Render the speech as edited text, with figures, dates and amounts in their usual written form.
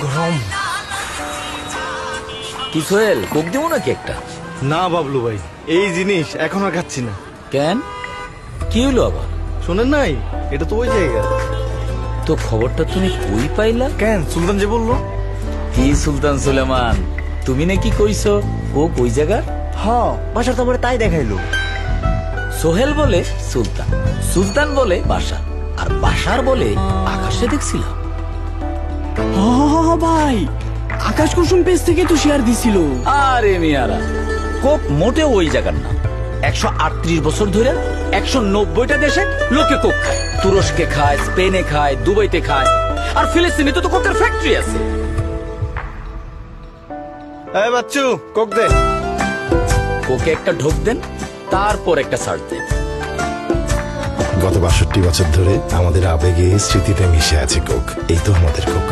গরম। কি সোহেল, কোক দেবো নাকি একটা? না বাবলু ভাই, এই জিনিস এখন আর খাচ্ছি না। কেন, কি হলো আবার? শোনেন নাই, এটা তো ওই জায়গা। তো খবরটা তুমি কই পাইলা? কেন, সুলতান যে বললো। কি সুলতান সুলেমান, তুমি নাকি কইছো ও কই জায়গার? হ, বাসার তো আমার তাই দেখাইলো। সোহেল বলে সুলতান, সুলতান বলে বাসার, আর বাসার বলে আকাশে দেখছিলাম। ভাই, আকাশ কুসুম পেজ থেকে তো শেয়ার দিছিল। আরে মিয়ারা, কোক মোটেও ওই জায়গার না। 138 বছর ধরে 190টা দেশে লোকে কোক খায়। তুরস্কে খায়, স্পেনে খায়, দুবাইতে খায়, আর ফিলিস্তিনে তো কোকের ফ্যাক্টরি আছে। এই বাচ্চু, কোক দে। কোকে একটা ঢোক দেন, তারপর একটা সার্চ দেন। গত 62 বছর ধরে আমাদের আবেগে স্মৃতিতে মিশে আছে কোক। এই তো আমাদের কোক।